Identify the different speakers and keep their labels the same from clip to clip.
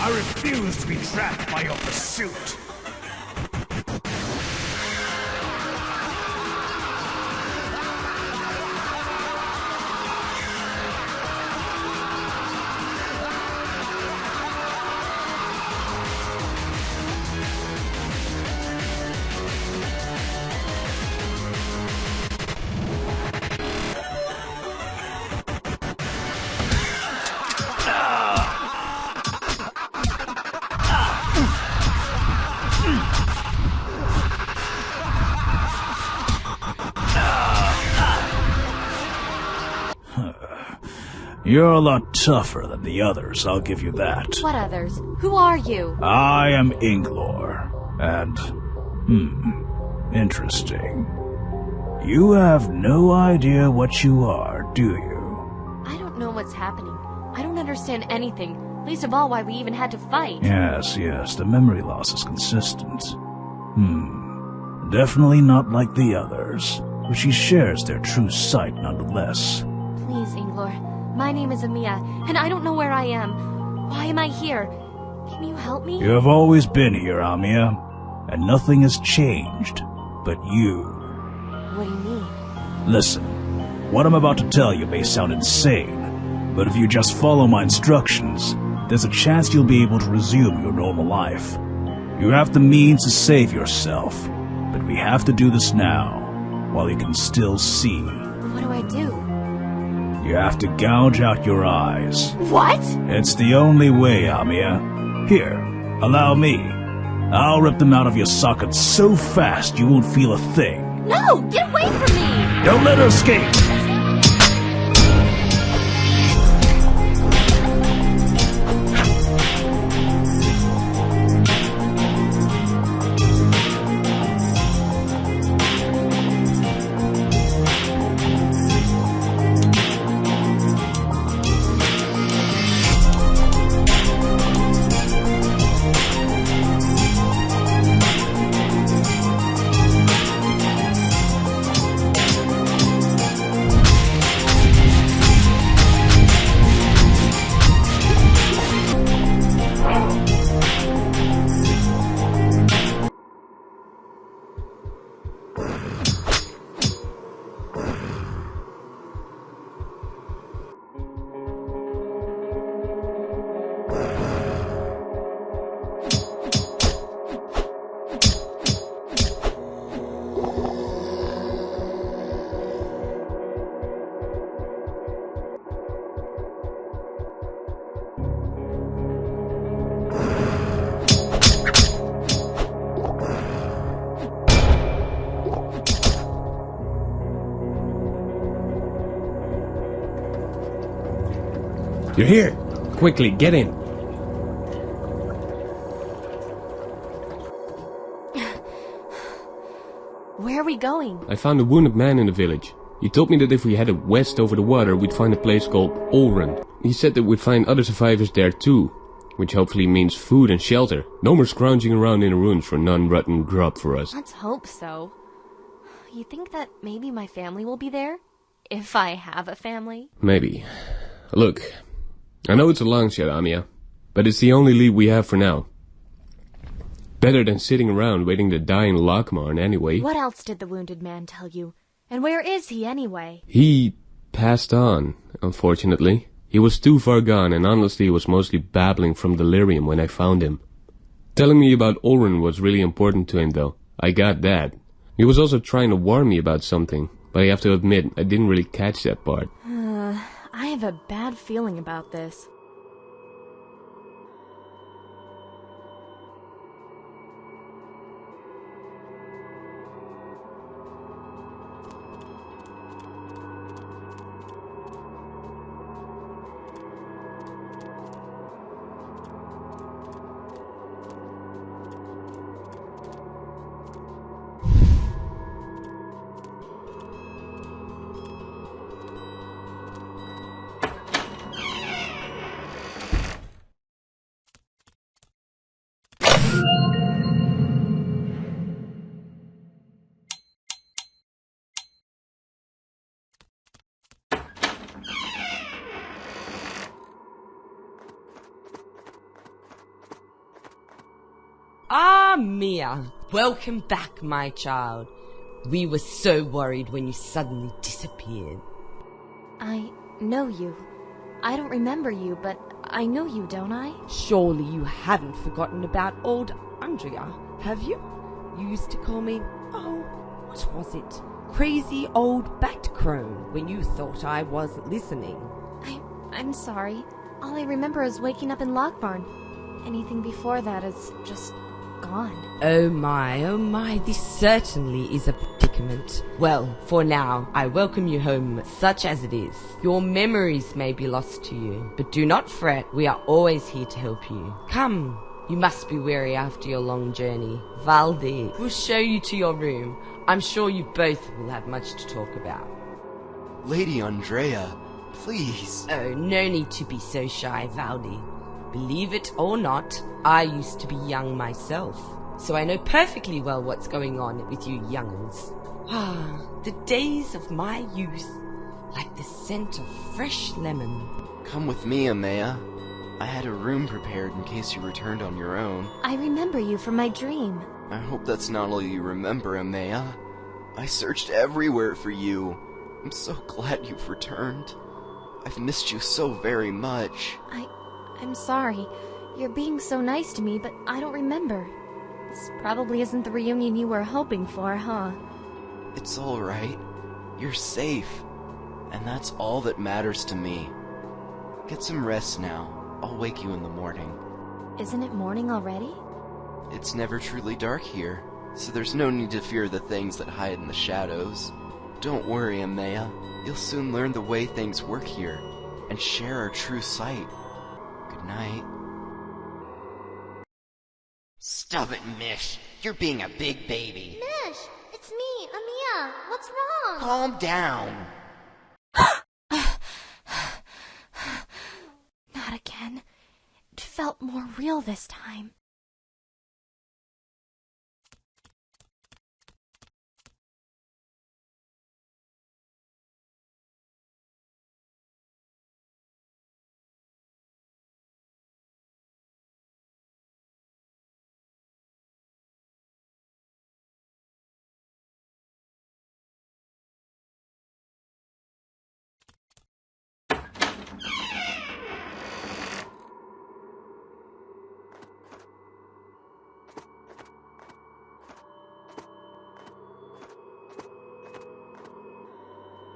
Speaker 1: I refuse to be trapped by your pursuit.
Speaker 2: You're a lot tougher than the others, I'll give you that.
Speaker 3: What others? Who are you?
Speaker 2: I am Inglor, and... interesting. You have no idea what you are, do you?
Speaker 3: I don't know what's happening. I don't understand anything, least of all why we even had to fight.
Speaker 2: Yes, the memory loss is consistent. Definitely not like the others, but she shares their true sight nonetheless.
Speaker 3: Please, Inglor. My name is Amea, and I don't know where I am. Why am I here? Can you help me?
Speaker 2: You have always been here, Amea, and nothing has changed but you.
Speaker 3: What do you mean?
Speaker 2: Listen, what I'm about to tell you may sound insane, but if you just follow my instructions, there's a chance you'll be able to resume your normal life. You have the means to save yourself, but we have to do this now, while you can still see.
Speaker 3: What do I do?
Speaker 2: You have to gouge out your eyes.
Speaker 3: What?
Speaker 2: It's the only way, Amea. Here, allow me. I'll rip them out of your socket so fast you won't feel a thing.
Speaker 3: No! Get away from me!
Speaker 2: Don't let her escape!
Speaker 4: You're here! Quickly, get in!
Speaker 3: Where are we going?
Speaker 4: I found a wounded man in the village. He told me that if we headed west over the water, we'd find a place called Olren. He said that we'd find other survivors there too, which hopefully means food and shelter. No more scrounging around in the ruins for non-rotten grub for us.
Speaker 3: Let's hope so. You think that maybe my family will be there? If I have a family?
Speaker 4: Maybe. Look, I know it's a long shot, Amea, but it's the only lead we have for now. Better than sitting around waiting to die in Lockmarn anyway.
Speaker 3: What else did the wounded man tell you? And where is he anyway?
Speaker 4: He passed on, unfortunately. He was too far gone and honestly was mostly babbling from delirium when I found him. Telling me about Olren was really important to him though. I got that. He was also trying to warn me about something, but I have to admit I didn't really catch that part.
Speaker 3: I have a bad feeling about this.
Speaker 5: Mia, welcome back, my child. We were so worried when you suddenly disappeared.
Speaker 3: I know you. I don't remember you, but I know you, don't I?
Speaker 5: Surely you haven't forgotten about old Andrea, have you? You used to call me, what was it? Crazy old bat crone when you thought I wasn't listening.
Speaker 3: I'm sorry. All I remember is waking up in Lockbarn. Anything before that is just gone.
Speaker 5: Oh my, this certainly is a predicament. Well, for now, I welcome you home, such as it is. Your memories may be lost to you, but do not fret, we are always here to help you. Come, you must be weary after your long journey. Valdi will show you to your room. I'm sure you both will have much to talk about.
Speaker 6: Lady Andrea, please.
Speaker 5: Oh, no need to be so shy, Valdi. Believe it or not, I used to be young myself, so I know perfectly well what's going on with you young'uns. The days of my youth, like the scent of fresh lemon.
Speaker 6: Come with me, Amea. I had a room prepared in case you returned on your own.
Speaker 3: I remember you from my dream.
Speaker 6: I hope that's not all you remember, Amea. I searched everywhere for you. I'm so glad you've returned. I've missed you so very much.
Speaker 3: I'm sorry. You're being so nice to me, but I don't remember. This probably isn't the reunion you were hoping for, huh?
Speaker 6: It's all right. You're safe. And that's all that matters to me. Get some rest now. I'll wake you in the morning.
Speaker 3: Isn't it morning already?
Speaker 6: It's never truly dark here, so there's no need to fear the things that hide in the shadows. Don't worry, Amea. You'll soon learn the way things work here, and share our true sight. Good night.
Speaker 7: Stop it, Mish. You're being a big baby.
Speaker 3: Mish, it's me, Amea. What's wrong?
Speaker 7: Calm down.
Speaker 3: Not again. It felt more real this time.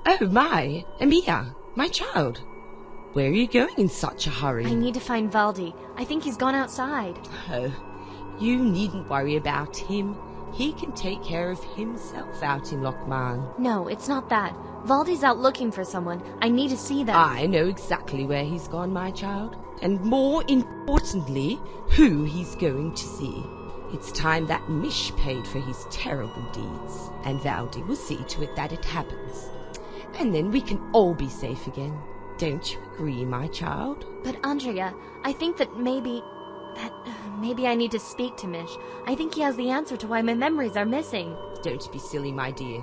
Speaker 5: Oh my, Amea, my child. Where are you going in such a hurry?
Speaker 3: I need to find Valdi. I think he's gone outside.
Speaker 5: Oh, you needn't worry about him. He can take care of himself out in Lockman.
Speaker 3: No, it's not that. Valdi's out looking for someone. I need to see them.
Speaker 5: I know exactly where he's gone, my child. And more importantly, who he's going to see. It's time that Mish paid for his terrible deeds. And Valdi will see to it that it happens. And then we can all be safe again. Don't you agree, my child?
Speaker 3: But Andrea, I think that maybe I need to speak to Mish. I think he has the answer to why my memories are missing.
Speaker 5: Don't be silly, my dear.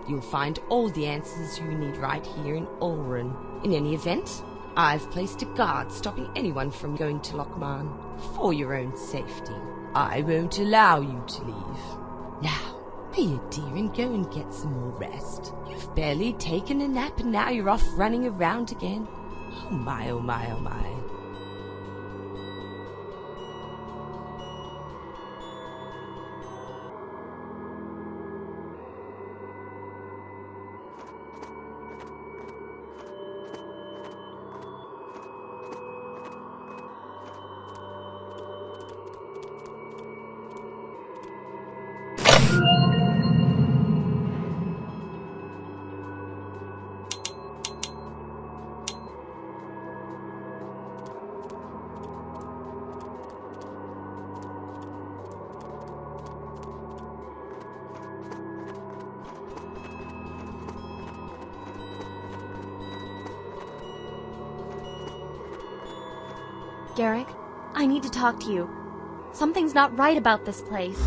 Speaker 5: You'll find all the answers you need right here in Ulrun. In any event, I've placed a guard stopping anyone from going to Lockman. For your own safety, I won't allow you to leave. Now, be a dear and go and get some more rest. You've barely taken a nap and now you're off running around again. Oh my, oh my, oh my.
Speaker 3: Garrick, I need to talk to you. Something's not right about this place.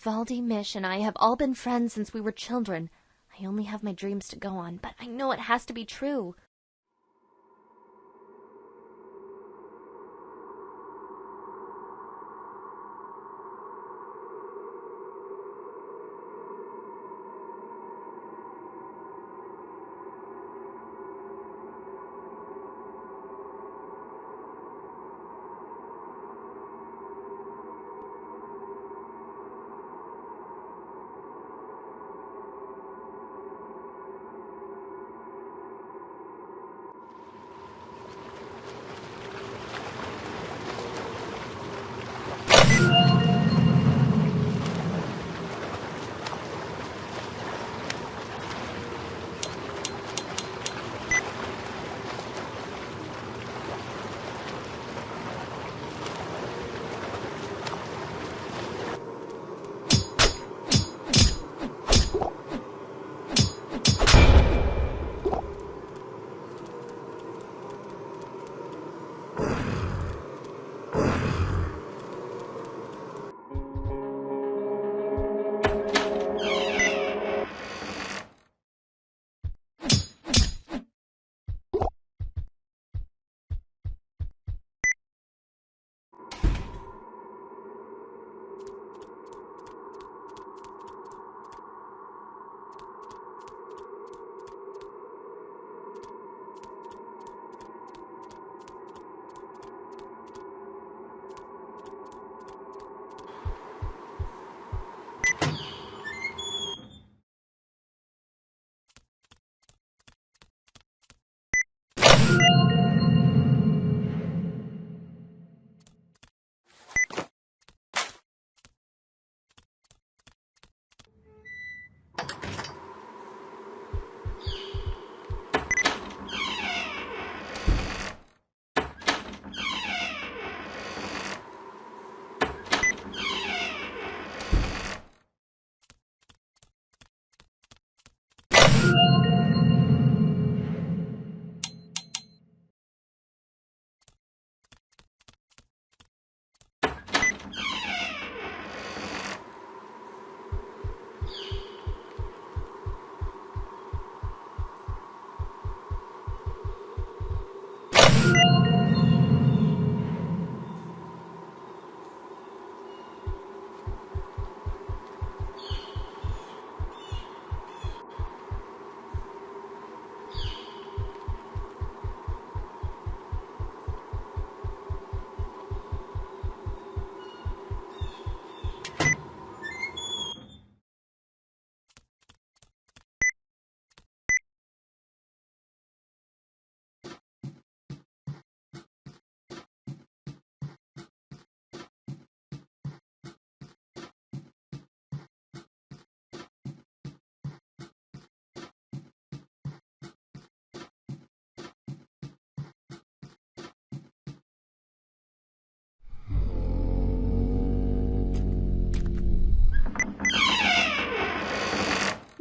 Speaker 3: Valdi, Mish, and I have all been friends since we were children. I only have my dreams to go on, but I know it has to be true.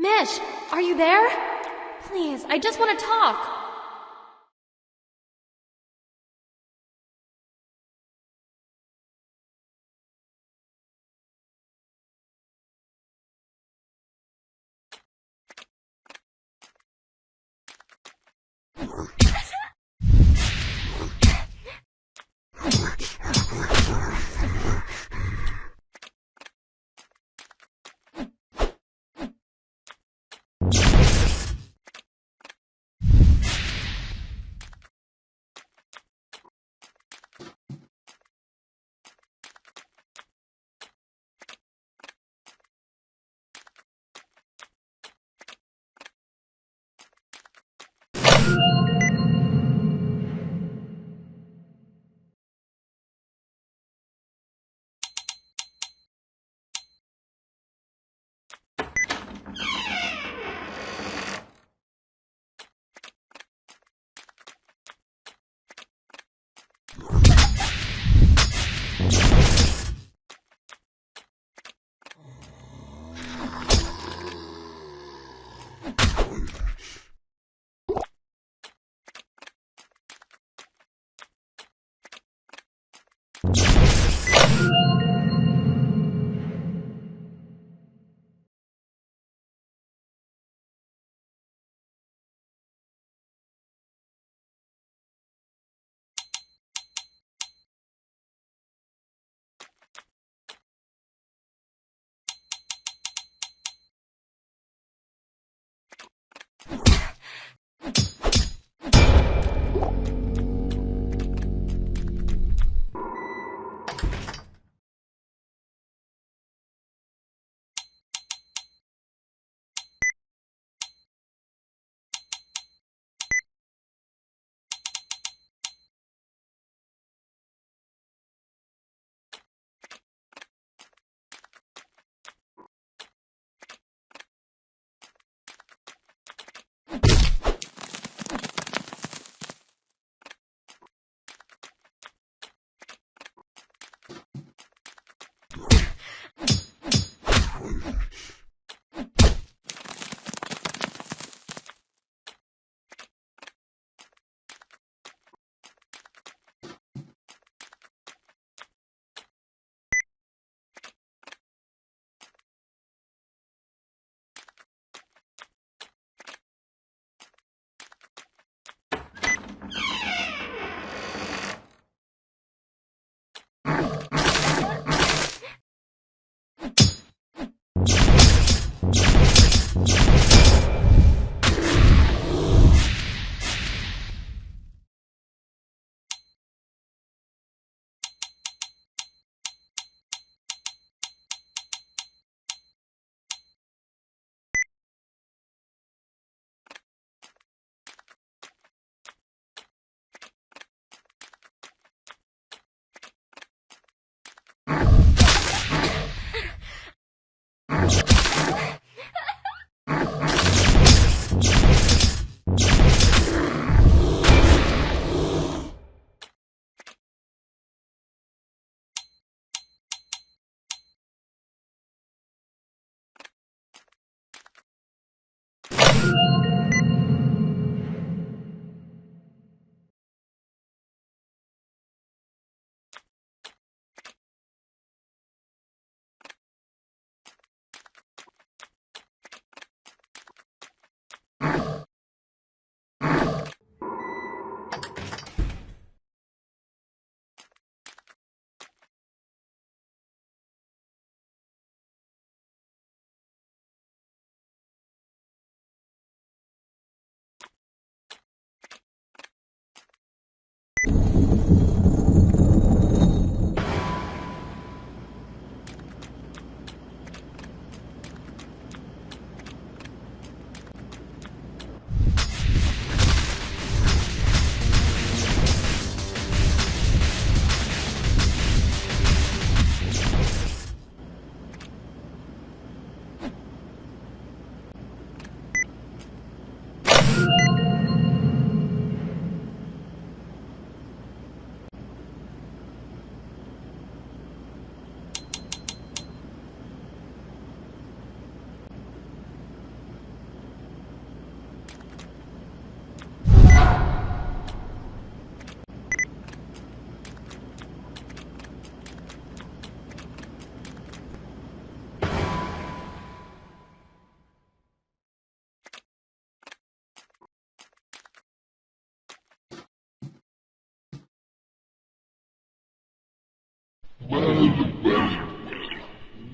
Speaker 3: Mish, are you there? Please, I just want to talk.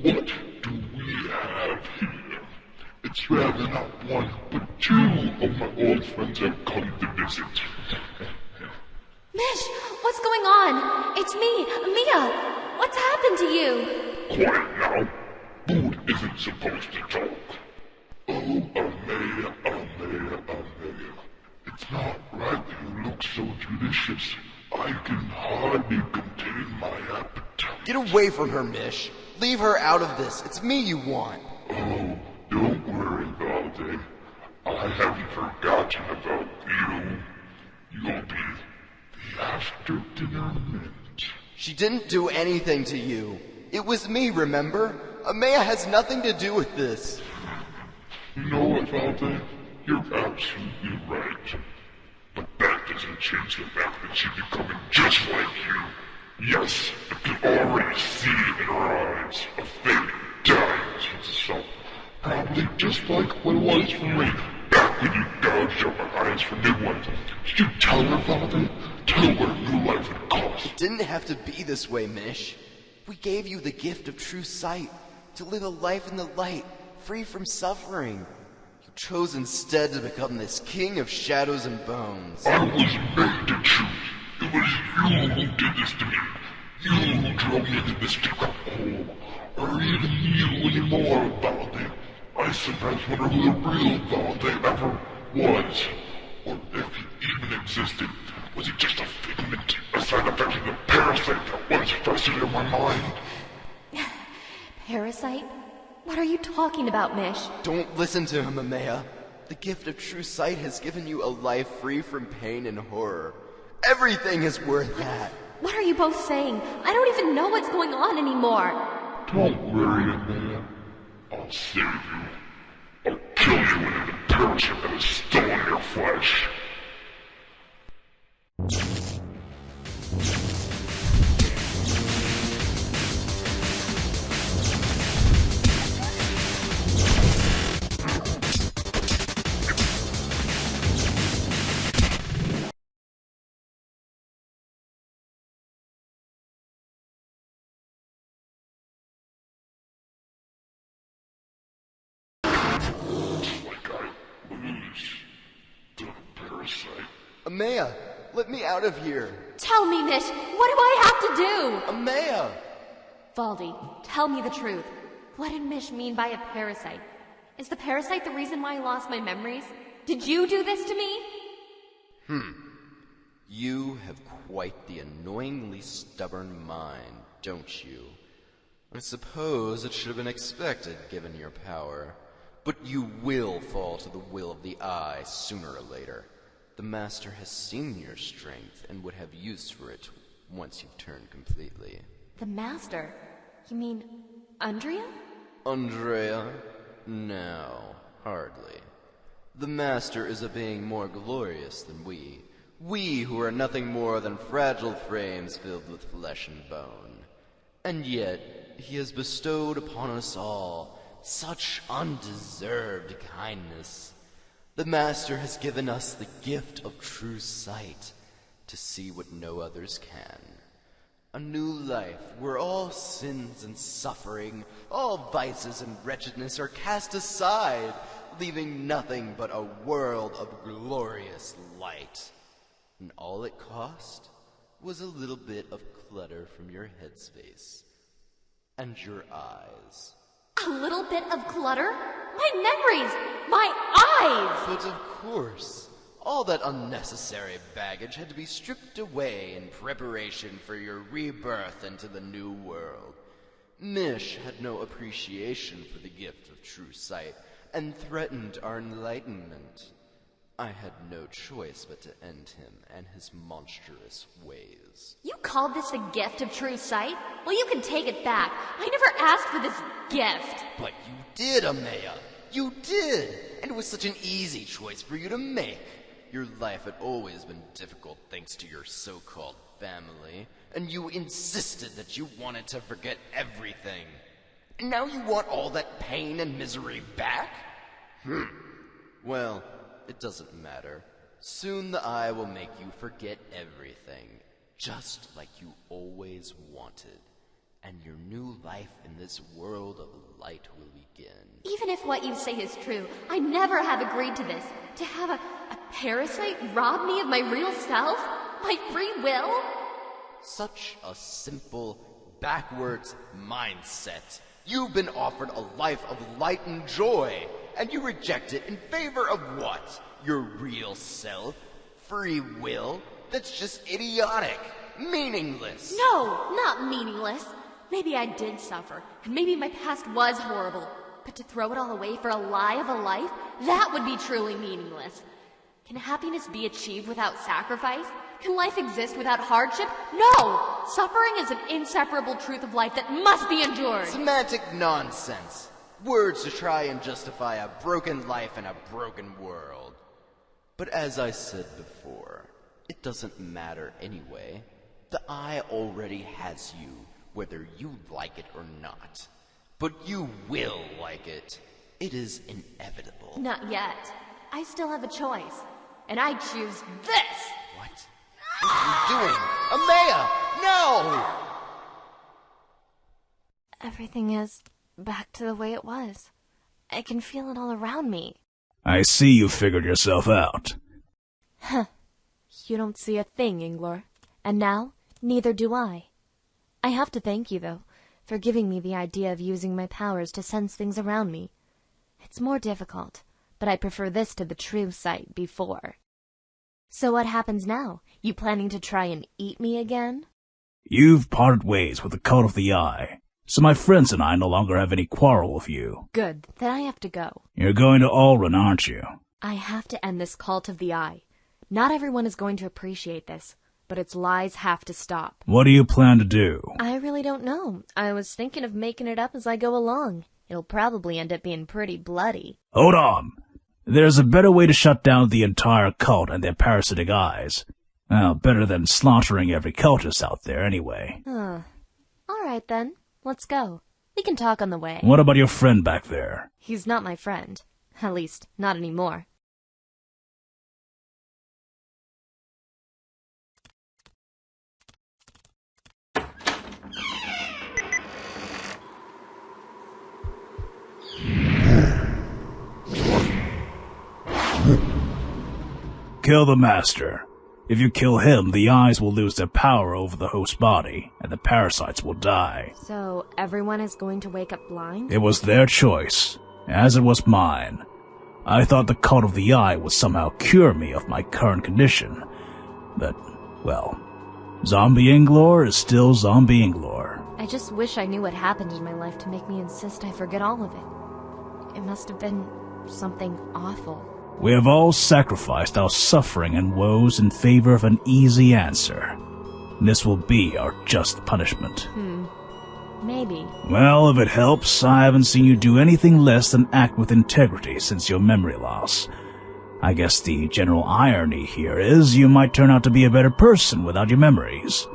Speaker 8: What do we have here? It's rather not one, but two of my old friends have come to visit.
Speaker 3: Mish, what's going on? It's me, Amea. What's happened to you?
Speaker 8: Quiet now. Food isn't supposed to talk. Oh, Amea. It's not right that you look so delicious. I can hardly contain my appetite.
Speaker 6: Get away from her, Mish. Leave her out of this. It's me you want.
Speaker 8: Oh, don't worry, Valde. I haven't forgotten about you. You'll be the after-dinner mint.
Speaker 6: She didn't do anything to you. It was me, remember? Amea has nothing to do with this.
Speaker 8: You know what, Valde? You're absolutely right. But that doesn't change the fact that she's becoming just like you. Yes, I can already see it in her eyes. A fake, dying sense of self. Probably just like what it was for me, back when you gouged out my eyes for new ones. Did you tell her, Valde? Tell her what a new life would cost.
Speaker 6: It didn't have to be this way, Mish. We gave you the gift of true sight, to live a life in the light, free from suffering. You chose instead to become this king of shadows and bones.
Speaker 8: I was made to choose. It was you who did this to me. You who drove me into this dark hole. Or even you anymore, Valde. I sometimes wonder who the real Valde ever was. Or if he even existed. Was he just a figment, a side effect of the parasite that was festered in my mind?
Speaker 3: Parasite? What are you talking about, Mish?
Speaker 6: Don't listen to him, Amea. The gift of true sight has given you a life free from pain and horror. Everything is worth that.
Speaker 3: What are you both saying? I don't even know what's going on anymore.
Speaker 8: Don't worry, Amea. I'll save you. I'll kill you and the parasite that has stolen your flesh.
Speaker 6: Amea, let me out of here.
Speaker 3: Tell me, Mish, what do I have to do?
Speaker 6: Amea!
Speaker 3: Valde, tell me the truth. What did Mish mean by a parasite? Is the parasite the reason why I lost my memories? Did you do this to me?
Speaker 6: You have quite the annoyingly stubborn mind, don't you? I suppose it should have been expected, given your power. But you will fall to the will of the Eye sooner or later. The Master has seen your strength and would have use for it once you've turned completely.
Speaker 3: The Master? You mean Andrea?
Speaker 6: Andrea? No, hardly. The Master is a being more glorious than we. We who are nothing more than fragile frames filled with flesh and bone. And yet, he has bestowed upon us all such undeserved kindness. The Master has given us the gift of true sight to see what no others can. A new life where all sins and suffering, all vices and wretchedness are cast aside, leaving nothing but a world of glorious light. And all it cost was a little bit of clutter from your headspace and your eyes.
Speaker 3: A little bit of clutter? My memories! My eyes!
Speaker 6: But of course, all that unnecessary baggage had to be stripped away in preparation for your rebirth into the new world. Mish had no appreciation for the gift of true sight and threatened our enlightenment. I had no choice but to end him and his monstrous ways.
Speaker 3: You called this a gift of true sight? Well, you can take it back. I never asked for this gift.
Speaker 6: But you did, Amea. You did. And it was such an easy choice for you to make. Your life had always been difficult thanks to your so-called family, and you insisted that you wanted to forget everything. And now you want all that pain and misery back? Well, it doesn't matter. Soon the Eye will make you forget everything, just like you always wanted. and your new life in this world of light will begin.
Speaker 3: Even if what you say is true, I never have agreed to this. To have a parasite rob me of my real self? My free will?
Speaker 6: Such a simple, backwards mindset. You've been offered a life of light and joy, and you reject it in favor of what? Your real self? Free will? That's just idiotic. Meaningless.
Speaker 3: No, not meaningless. Maybe I did suffer, and maybe my past was horrible. But to throw it all away for a lie of a life, that would be truly meaningless. Can happiness be achieved without sacrifice? Can life exist without hardship? No! Suffering is an inseparable truth of life that must be endured.
Speaker 6: Semantic nonsense. Words to try and justify a broken life in a broken world. But as I said before, it doesn't matter anyway. The eye already has you, whether you like it or not. But you will like it. It is inevitable.
Speaker 3: Not yet. I still have a choice. And I choose this!
Speaker 6: What? What are you doing? Amea! No!
Speaker 3: Everything is back to the way it was. I can feel it all around me.
Speaker 2: I see you figured yourself out.
Speaker 3: Huh. You don't see a thing, Inglor. And now, neither do I. I have to thank you, though, for giving me the idea of using my powers to sense things around me. It's more difficult, but I prefer this to the true sight before. So what happens now? You planning to try and eat me again?
Speaker 2: You've parted ways with the Cult of the Eye, so my friends and I no longer have any quarrel with you.
Speaker 3: Good, then I have to go.
Speaker 2: You're going to Ulrun, aren't you?
Speaker 3: I have to end this Cult of the Eye. Not everyone is going to appreciate this, but its lies have to stop.
Speaker 2: What do you plan to do?
Speaker 3: I really don't know. I was thinking of making it up as I go along. It'll probably end up being pretty bloody.
Speaker 2: Hold on! There's a better way to shut down the entire cult and their parasitic eyes. Well, better than slaughtering every cultist out there, anyway.
Speaker 3: All right, then. Let's go. We can talk on the way.
Speaker 2: What about your friend back there?
Speaker 3: He's not my friend. At least, not anymore.
Speaker 2: Kill the master. If you kill him, the eyes will lose their power over the host body, and the parasites will die.
Speaker 3: So, everyone is going to wake up blind?
Speaker 2: It was their choice, as it was mine. I thought the Cult of the Eye would somehow cure me of my current condition. But, well, Zombie Inglor is still Zombie Inglor.
Speaker 3: I just wish I knew what happened in my life to make me insist I forget all of it. It must have been something awful.
Speaker 2: We have all sacrificed our suffering and woes in favor of an easy answer. This will be our just punishment.
Speaker 3: Maybe.
Speaker 2: Well, if it helps, I haven't seen you do anything less than act with integrity since your memory loss. I guess the general irony here is you might turn out to be a better person without your memories.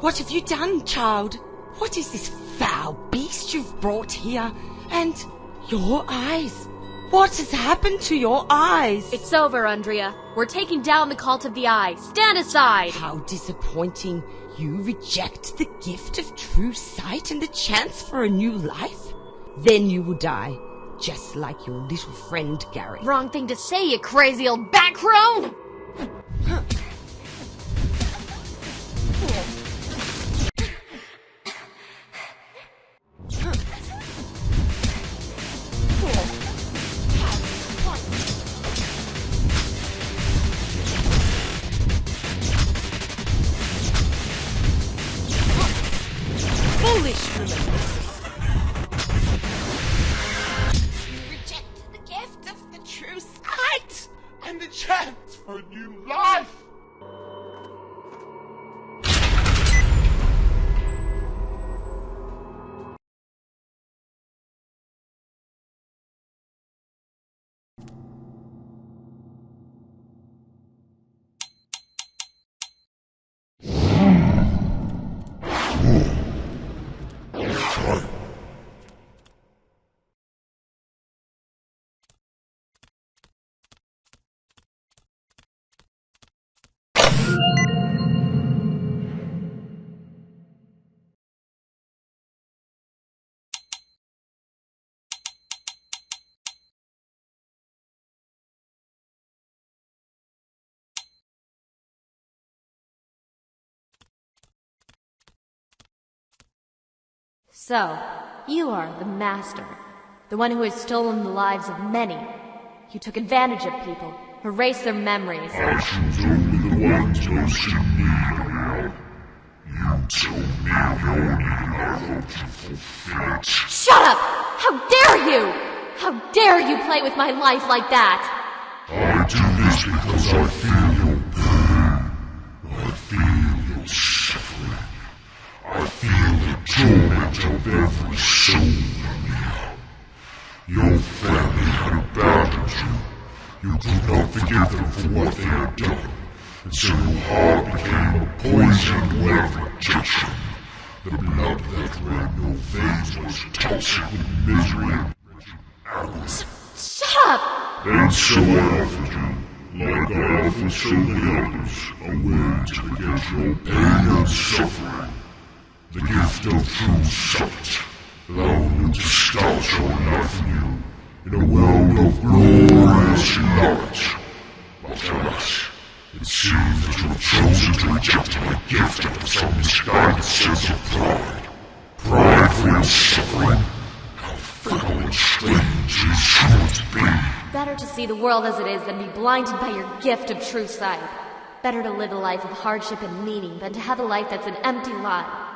Speaker 5: What have you done, child? What is this foul beast you've brought here? And your eyes? What has happened to your eyes?
Speaker 3: It's over, Andrea. We're taking down the Cult of the Eye. Stand aside!
Speaker 5: How disappointing. You reject the gift of true sight and the chance for a new life? Then you will die, just like your little friend Gary.
Speaker 3: Wrong thing to say, you crazy old bat crone! So, you are the master, the one who has stolen the lives of many. You took advantage of people, erased their memories.
Speaker 8: I choose only the ones most in need, Amea. You told me your need, and I hope you fulfill it.
Speaker 3: Shut up! How dare you! How dare you play with my life like that?
Speaker 8: I do this because I feel your pain. I feel your suffering. I feel the torment of every soul, Amea. Your family had abandoned you. You could not forgive them for what they had done, and so your heart became a poisoned well of rejection. The blood that ran your veins was toxic with misery and anguish.
Speaker 3: Shut up!
Speaker 8: And so I offered you, like I offered so many others, a way to forget your pain and suffering. The gift of true sight, allowing you to start your life anew in a world of glorious light. But alas, it seems that you have chosen to reject my gift out of some misguided sense of pride. Pride for your suffering. How foul and strange is should be.
Speaker 3: Better to see the world as it is than be blinded by your gift of true sight. Better to live a life of hardship and meaning than to have a life that's an empty lie.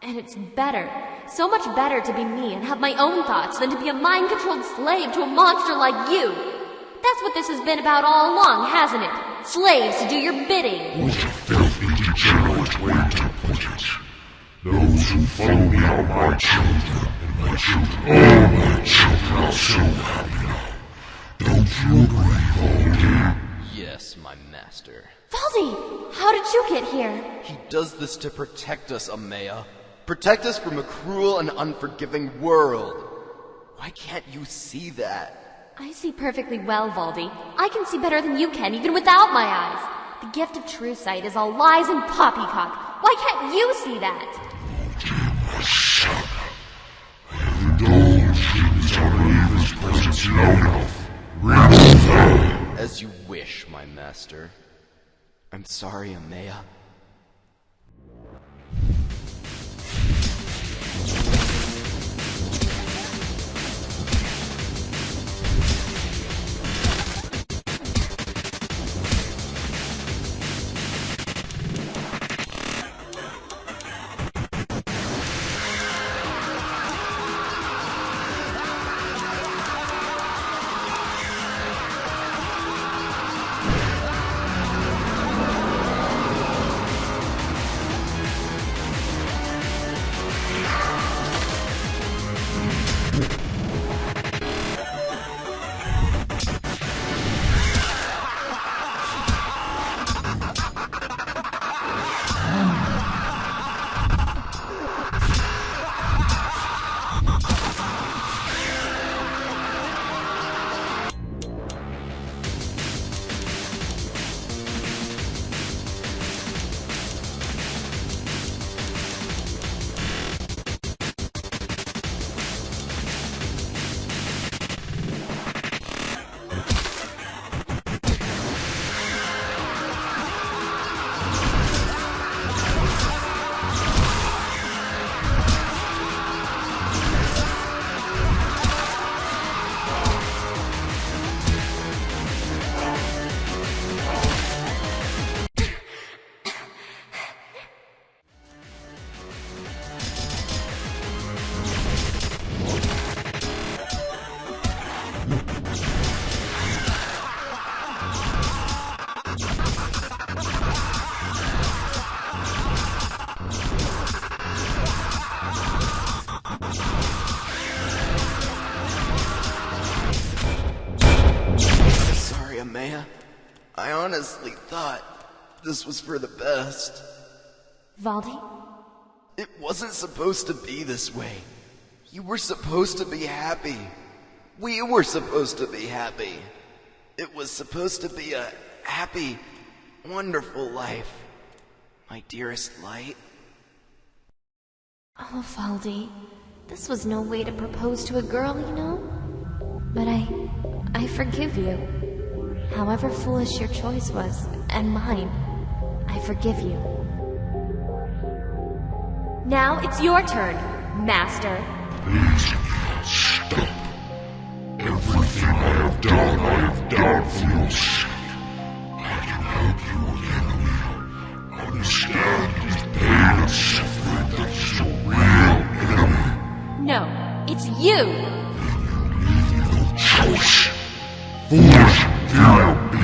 Speaker 3: And it's better, so much better to be me and have my own thoughts than to be a mind-controlled slave to a monster like you. That's what this has been about all along, hasn't it? Slaves to do your bidding.
Speaker 8: What a filthy, degenerate way to put it. Those who follow me are my children, and my children, all my children are so happy now. Don't you agree, Valdi?
Speaker 6: Yes, my master.
Speaker 3: Valdi, how did you get here?
Speaker 6: He does this to protect us, Amea. Protect us from a cruel and unforgiving world. Why can't you see that?
Speaker 3: I see perfectly well, Valdi. I can see better than you can, even without my eyes. The gift of true sight is all lies and poppycock. Why can't you see that?
Speaker 8: My son, I have indulged in this unbeliever's presence long enough. Remove her.
Speaker 6: As you wish, my master. I'm sorry, Amea. Amea. I honestly thought this was for the best.
Speaker 3: Valdi?
Speaker 6: It wasn't supposed to be this way. You were supposed to be happy. We were supposed to be happy. It was supposed to be a happy, wonderful life. My dearest light.
Speaker 3: Oh, Valdi, this was no way to propose to a girl, you know? But I forgive you. However foolish your choice was, and mine, I forgive you. Now it's your turn. Master.
Speaker 8: Please, stop. Everything I have done for your sake. I can help you again, Amea. Understand his pain and suffering that's your real enemy.
Speaker 3: No, it's you!
Speaker 8: Then you leave no choice. Force will be.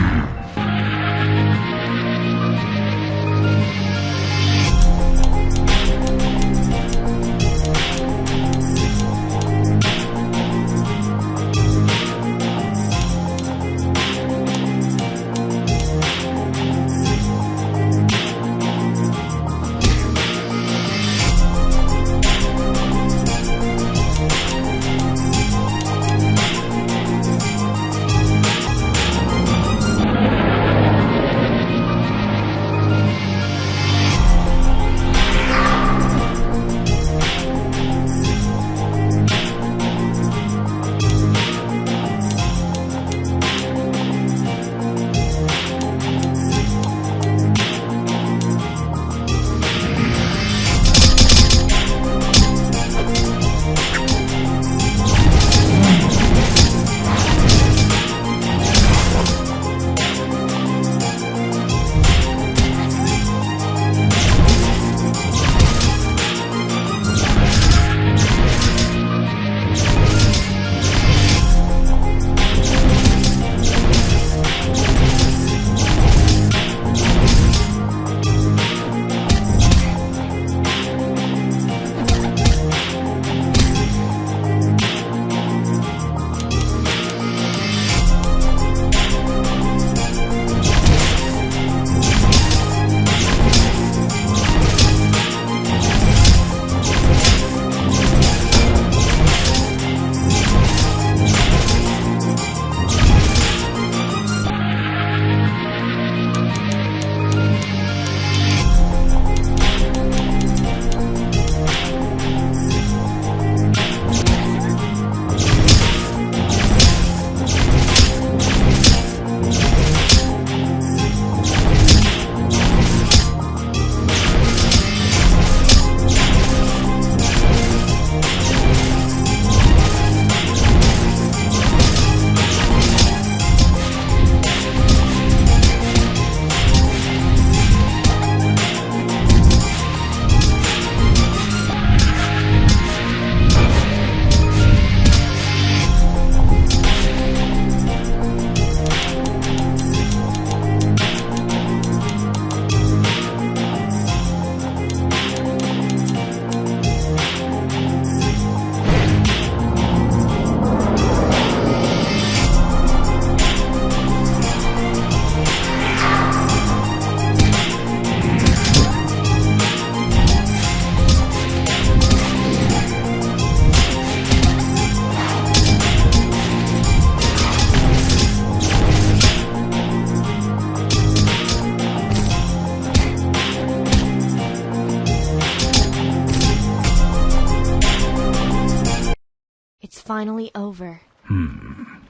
Speaker 3: Finally over.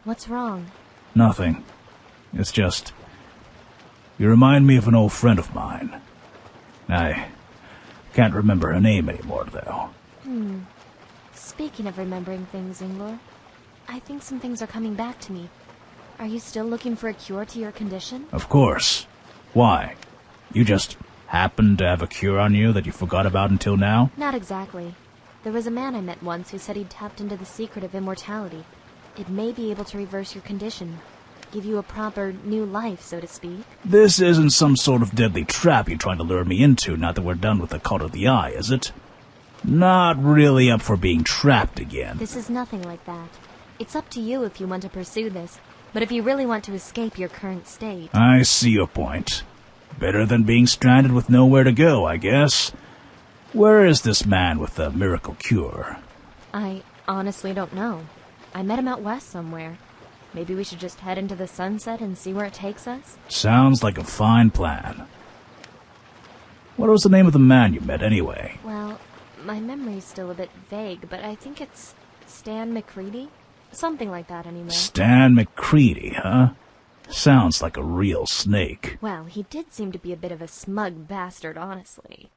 Speaker 3: What's wrong?
Speaker 2: Nothing. It's just... You remind me of an old friend of mine. I can't remember her name anymore, though.
Speaker 3: Speaking of remembering things, Inglor, I think some things are coming back to me. Are you still looking for a cure to your condition?
Speaker 2: Of course. Why? You just happen to have a cure on you that you forgot about until now?
Speaker 3: Not exactly. There was a man I met once who said he'd tapped into the secret of immortality. It may be able to reverse your condition. Give you a proper new life, so to speak.
Speaker 2: This isn't some sort of deadly trap you're trying to lure me into now that we're done with the Cult of the Eye, is it? Not really up for being trapped again.
Speaker 3: This is nothing like that. It's up to you if you want to pursue this, but if you really want to escape your current state...
Speaker 2: I see your point. Better than being stranded with nowhere to go, I guess. Where is this man with the miracle cure?
Speaker 3: I honestly don't know. I met him out west somewhere. Maybe we should just head into the sunset and see where it takes us?
Speaker 2: Sounds like a fine plan. What was the name of the man you met, anyway?
Speaker 3: Well, my memory's still a bit vague, but I think it's Stan McCready? Something like that, anyway.
Speaker 2: Stan McCready, huh? Sounds like a real snake.
Speaker 3: Well, he did seem to be a bit of a smug bastard, honestly.